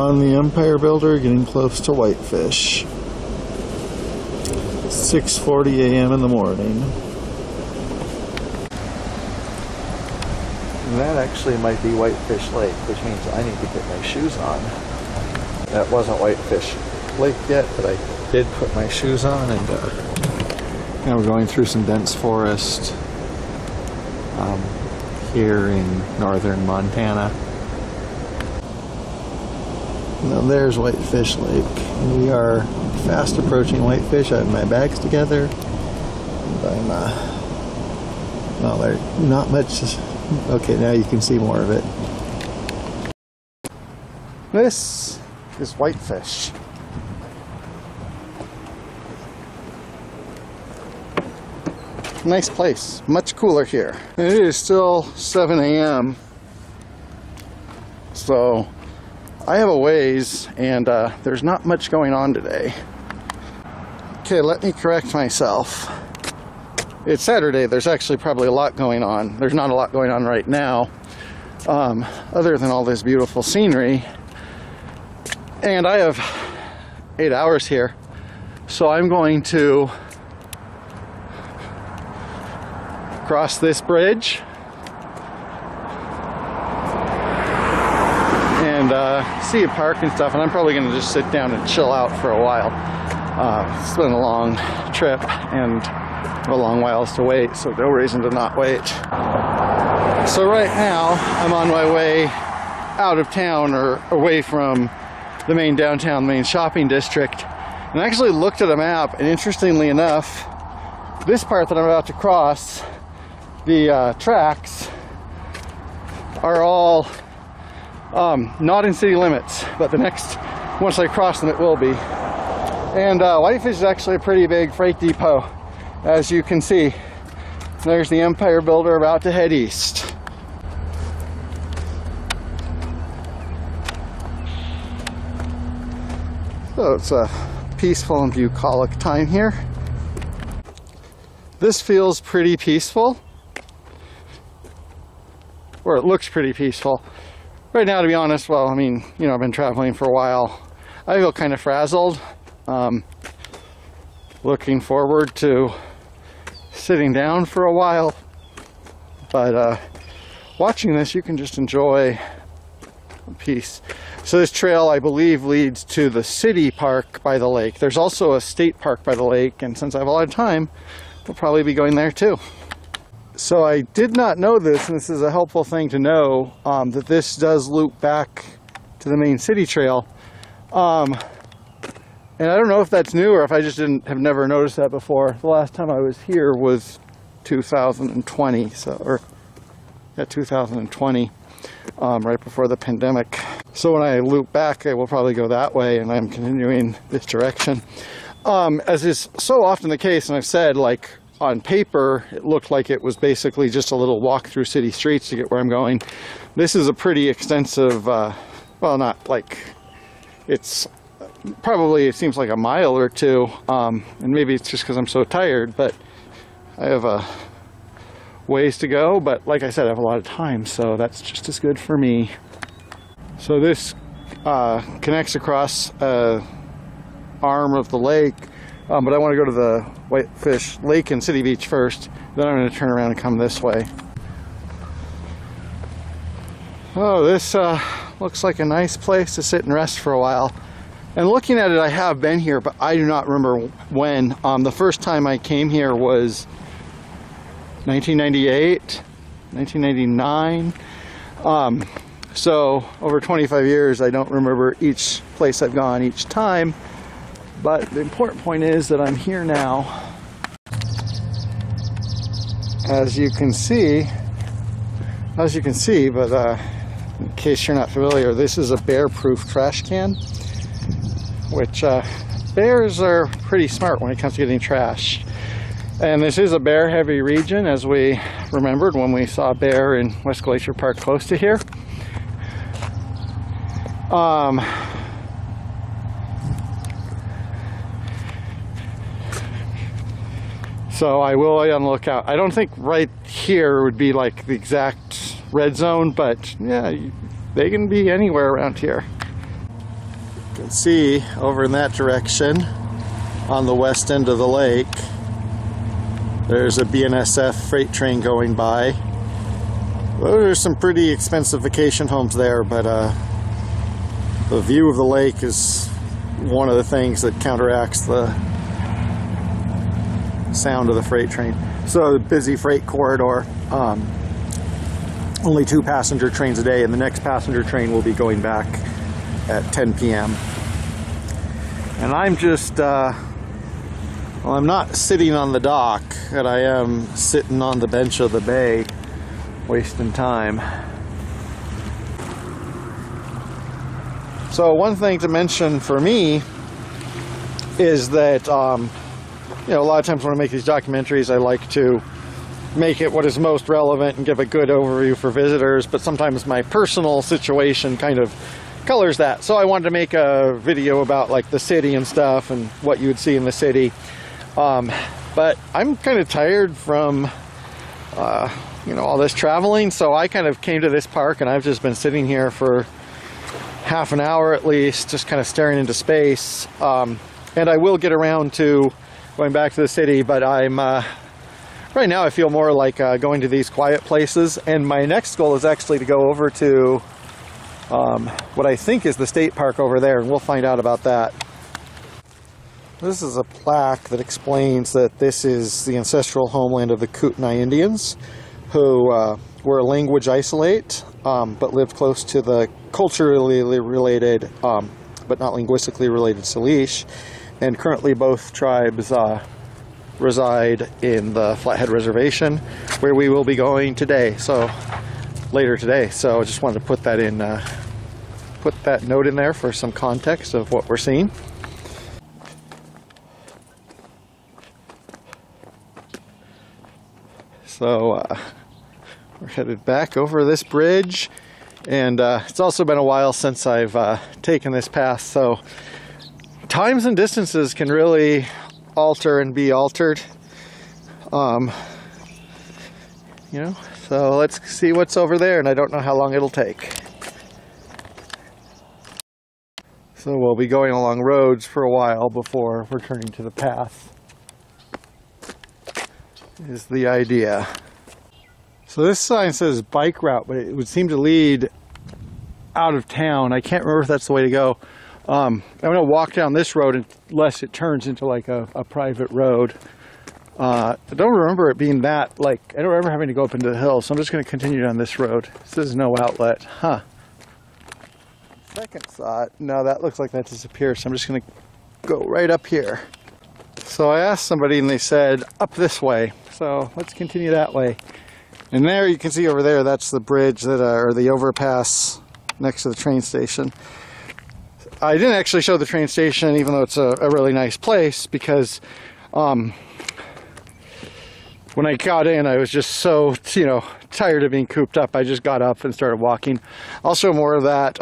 on the Empire Builder, getting close to Whitefish. 6:40 a.m. in the morning. And that actually might be Whitefish Lake, which means I need to get my shoes on. That wasn't Whitefish Lake yet, but I did put my shoes on, and now we're going through some dense forest here in northern Montana. Now there's Whitefish Lake. We are fast approaching Whitefish. I have my bags together. And I'm, well, there's not much. Okay, now you can see more of it. This is Whitefish. Nice place. Much cooler here. And it is still 7 a.m. So I have a ways, and there's not much going on today. Okay, let me correct myself. It's Saturday. There's actually probably a lot going on. There's not a lot going on right now, other than all this beautiful scenery. And I have 8 hours here, so I'm going to cross this bridge and see a park and stuff, and I'm probably going to just sit down and chill out for a while. It's been a long trip and a long whiles to wait, so no reason to not wait. So right now I'm on my way out of town, or away from the main downtown, main shopping district, and I actually looked at a map, and interestingly enough, this part that I'm about to cross, the tracks are all not in city limits, but the next, once I cross them, it will be. And Whitefish is actually a pretty big freight depot, as you can see. There's the Empire Builder about to head east. So it's a peaceful and bucolic time here. This feels pretty peaceful. Or it looks pretty peaceful. Right now, to be honest, well, I mean, you know, I've been traveling for a while. I feel kind of frazzled. Looking forward to sitting down for a while. But watching this, you can just enjoy peace. So this trail, I believe, leads to the city park by the lake. There's also a state park by the lake, and since I have a lot of time, we'll probably be going there too. So I did not know this, and this is a helpful thing to know, that this does loop back to the main city trail. And I don't know if that's new or if I just have never noticed that before. The last time I was here was 2020, so, yeah, 2020, right before the pandemic. So when I loop back, I will probably go that way, and I'm continuing this direction. As is so often the case, and I've said, like, on paper, it looked like it was basically just a little walk through city streets to get where I'm going. This is a pretty extensive, well, not like, it's probably, it seems like a mile or two, and maybe it's just because I'm so tired, but I have a ways to go. But like I said, I have a lot of time, so that's just as good for me. So this connects across an arm of the lake. But I want to go to the Whitefish Lake and City Beach first, then I'm going to turn around and come this way. Oh, this looks like a nice place to sit and rest for a while. And looking at it, I have been here, but I do not remember when. The first time I came here was 1998, 1999. So over 25 years, I don't remember each place I've gone each time. But the important point is that I'm here now. As you can see, but in case you're not familiar, this is a bear-proof trash can, which bears are pretty smart when it comes to getting trash. And this is a bear-heavy region, as we remembered when we saw a bear in West Glacier Park close to here. So I will be on the lookout. I don't think right here would be like the exact red zone, but yeah, they can be anywhere around here. can see over in that direction on the west end of the lake, there's a BNSF freight train going by. Well, there's some pretty expensive vacation homes there, but the view of the lake is one of the things that counteracts the sound of the freight train. So, busy freight corridor. Only 2 passenger trains a day, and the next passenger train will be going back at 10 p.m. And I'm just, well, I'm not sitting on the dock, and I am sitting on the bench of the bay, wasting time. So one thing to mention for me is that, you know, a lot of times when I make these documentaries, I like to make it what is most relevant and give a good overview for visitors, but sometimes my personal situation kind of colors that. So I wanted to make a video about like the city and stuff and what you would see in the city. But I'm kind of tired from, you know, all this traveling, so I kind of came to this park and I've just been sitting here for half an hour at least, just kind of staring into space. And I will get around to going back to the city, but I'm right now I feel more like going to these quiet places, and my next goal is actually to go over to what I think is the state park over there, and we'll find out about that. This is a plaque that explains that this is the ancestral homeland of the Kootenai Indians, who were a language isolate, but lived close to the culturally related, but not linguistically related Salish. And currently both tribes reside in the Flathead Reservation, where we will be going today, so later today. So I just wanted to put that in, put that note in there for some context of what we're seeing. So we're headed back over this bridge, and it's also been a while since I've taken this path, so times and distances can really alter and be altered. You know, so let's see what's over there, and I don't know how long it'll take. So we'll be going along roads for a while before returning to the path, is the idea. So this sign says bike route, but it would seem to lead out of town. I can't remember if that's the way to go. I'm going to walk down this road unless it turns into like a private road. I don't remember it being that, like, I don't remember having to go up into the hills, so I'm just going to continue down this road. This is no outlet. Huh. Second thought, no, that looks like that disappears, so I'm just going to go right up here. So I asked somebody and they said up this way, so let's continue that way. And there you can see over there, that's the bridge that, or the overpass next to the train station. I didn't actually show the train station, even though it's a really nice place, because when I got in, I was just so, you know, tired of being cooped up. I just got up and started walking. I'll show more of that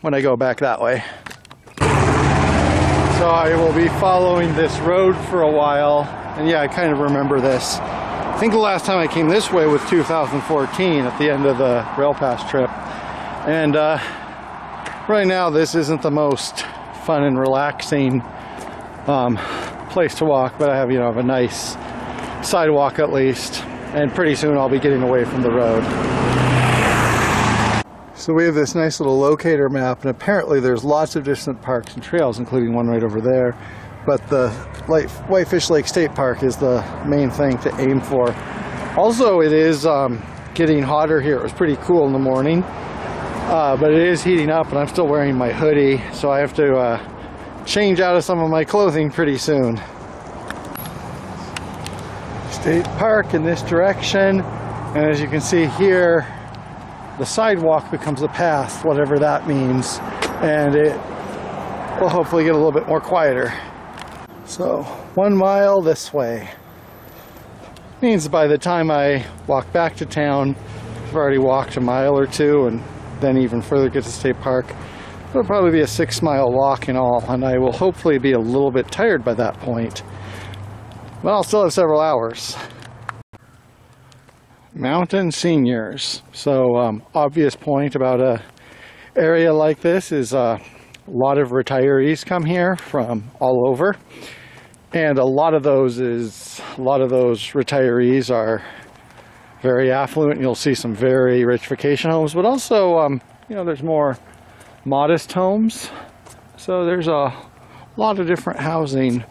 when I go back that way. So I will be following this road for a while, and yeah, I kind of remember this. I think the last time I came this way was 2014 at the end of the rail pass trip, and right now this isn't the most fun and relaxing place to walk, but I have, you know, a nice sidewalk at least, and pretty soon I'll be getting away from the road. So we have this nice little locator map, and apparently there's lots of different parks and trails, including one right over there, but the Whitefish Lake State Park is the main thing to aim for. Also, it is getting hotter here. It was pretty cool in the morning, but it is heating up, and I'm still wearing my hoodie, so I have to change out of some of my clothing pretty soon. State Park in this direction, and as you can see here, the sidewalk becomes a path, whatever that means, and it will hopefully get a little bit more quieter. So 1 mile this way means by the time I walk back to town, I've already walked a mile or two, and then even further get to State Park. It'll probably be a 6-mile walk in all, and I will hopefully be a little bit tired by that point. Well, I'll still have several hours. Mountain seniors. So obvious point about a area like this is lot of retirees come here from all over, and a lot of those retirees are very affluent. You'll see some very rich vacation homes, but also you know, there's more modest homes. So there's a lot of different housing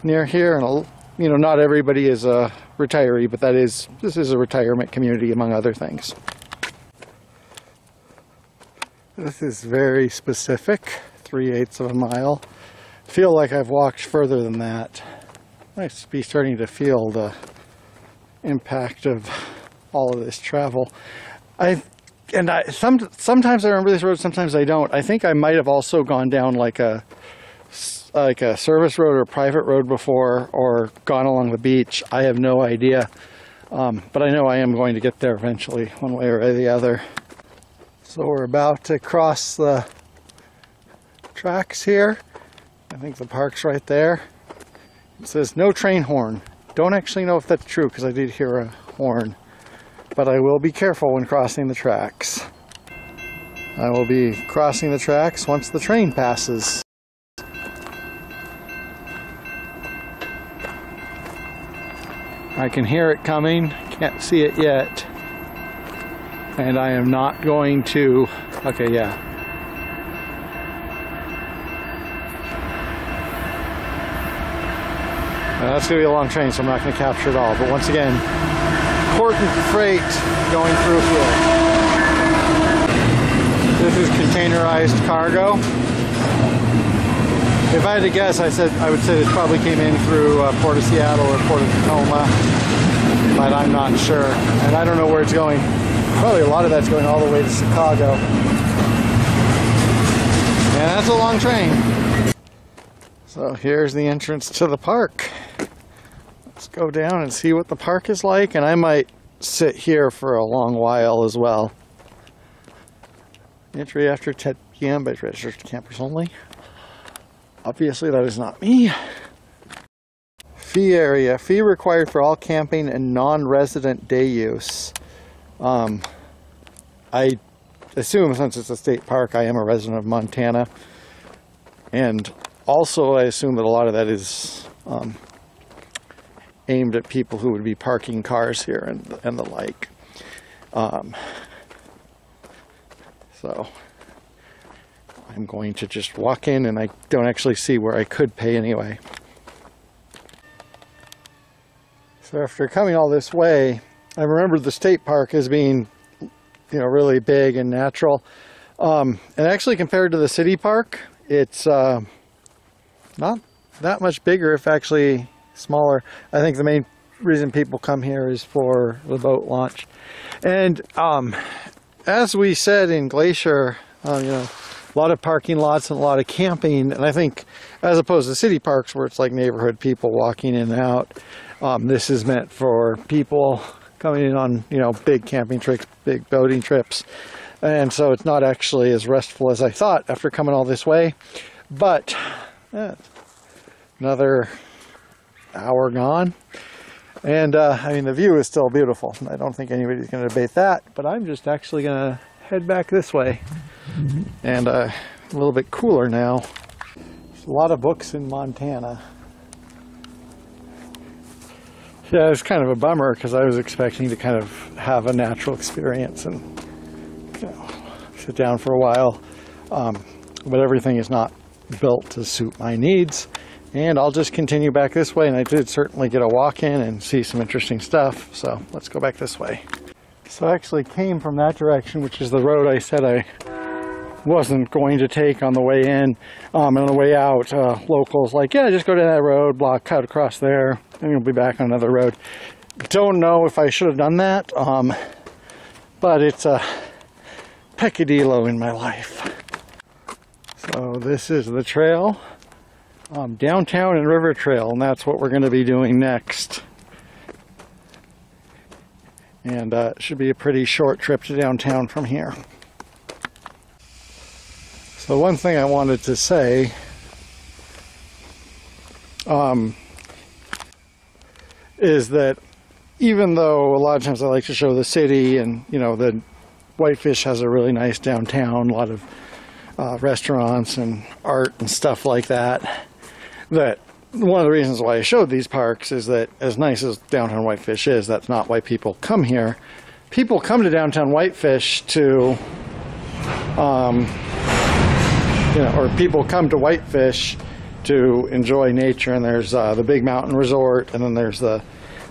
near here, and you know, not everybody is a retiree, but this is a retirement community among other things. This is very specific, 3/8 of a mile. Feel like I've walked further than that. I must be starting to feel the impact of all of this travel. Sometimes I remember this road, sometimes I don't. I think I might have also gone down like a service road or private road before, or gone along the beach. I have no idea, but I know I am going to get there eventually, one way or the other. So we're about to cross the tracks here. I think the park's right there. It says no train horn. Don't actually know if that's true, because I did hear a horn, but I will be careful when crossing the tracks. I will be crossing the tracks once the train passes. I can hear it coming, can't see it yet. And I am not going to, okay, yeah. That's going to be a long train, so I'm not going to capture it all. But once again, important freight going through here. This is containerized cargo. If I had to guess, I would say this probably came in through Port of Seattle or Port of Tacoma, but I'm not sure. And I don't know where it's going. Probably a lot of that's going all the way to Chicago. And that's a long train. So here's the entrance to the park. Let's go down and see what the park is like, and I might sit here for a long while as well. Entry after 10 p.m. by registered campers only. Obviously that is not me. Fee area. Fee required for all camping and non-resident day use. I assume, since it's a state park, I am a resident of Montana. And also I assume that a lot of that is aimed at people who would be parking cars here and the like. So I'm going to just walk in, and I don't actually see where I could pay anyway. So after coming all this way, I remember the state park as being, you know, really big and natural. And actually, compared to the city park, it's not that much bigger, if actually smaller. I think the main reason people come here is for the boat launch. And as we said in Glacier, you know, a lot of parking lots and a lot of camping. And I think, as opposed to city parks where it's like neighborhood people walking in and out, this is meant for people coming in on, you know, big camping trips, big boating trips. And so it's not actually as restful as I thought after coming all this way. But another hour gone. And I mean, the view is still beautiful. I don't think anybody's going to debate that. But I'm just actually going to head back this way. And a little bit cooler now. There's a lot of books in Montana. Yeah, it's kind of a bummer because I was expecting to kind of have a natural experience and, you know, sit down for a while. But everything is not built to suit my needs. And I'll just continue back this way. And I did certainly get a walk in and see some interesting stuff. So let's go back this way. So I actually came from that direction, which is the road I said I wasn't going to take on the way in. And on the way out, locals like, yeah, just go down that road, cut across there, and you'll be back on another road. Don't know if I should have done that, but it's a peccadillo in my life. So this is the trail, downtown and river trail, and that's what we're going to be doing next. And it should be a pretty short trip to downtown from here. So one thing I wanted to say is that even though a lot of times I like to show the city, and, you know, the Whitefish has a really nice downtown, a lot of restaurants and art and stuff like that. That one of the reasons why I showed these parks is that as nice as downtown Whitefish is, that's not why people come here. People come to downtown Whitefish to, or people come to Whitefish to enjoy nature, and there's the big mountain resort, and then there's the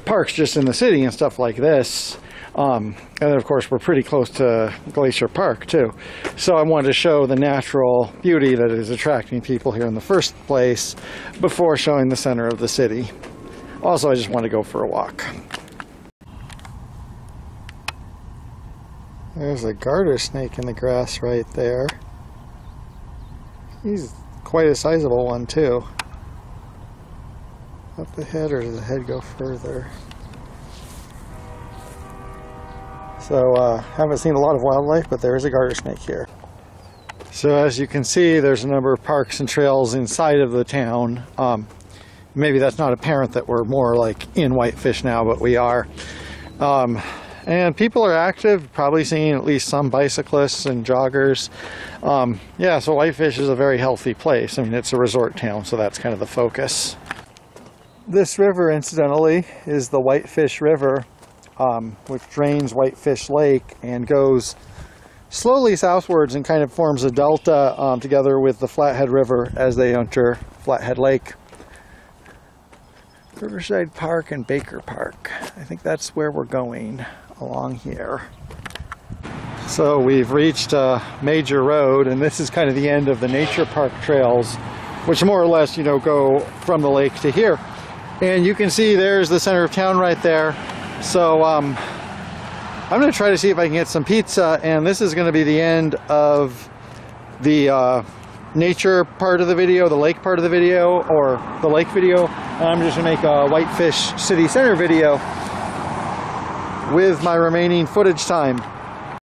parks just in the city and stuff like this. And then of course we're pretty close to Glacier Park too. So I wanted to show the natural beauty that is attracting people here in the first place before showing the center of the city. Also, I just want to go for a walk. There's a garter snake in the grass right there. He's quite a sizable one too. Up the head, or does the head go further? So haven't seen a lot of wildlife, but there is a garter snake here. So as you can see, there's a number of parks and trails inside of the town. Maybe that's not apparent that we're more like in Whitefish now, but we are. And people are active, probably seeing at least some bicyclists and joggers. Yeah, so Whitefish is a very healthy place. I mean, it's a resort town, so that's kind of the focus. This river, incidentally, is the Whitefish River, which drains Whitefish Lake and goes slowly southwards and kind of forms a delta together with the Flathead River as they enter Flathead Lake. Riverside Park and Baker Park. I think that's where we're going, along here. So we've reached a major road, and this is kind of the end of the nature park trails, which more or less, go from the lake to here. And you can see there's the center of town right there. So I'm going to try to see if I can get some pizza, and this is going to be the end of the nature part of the video, the lake part of the video, or the lake video. And I'm just going to make a Whitefish City Center video with my remaining footage time.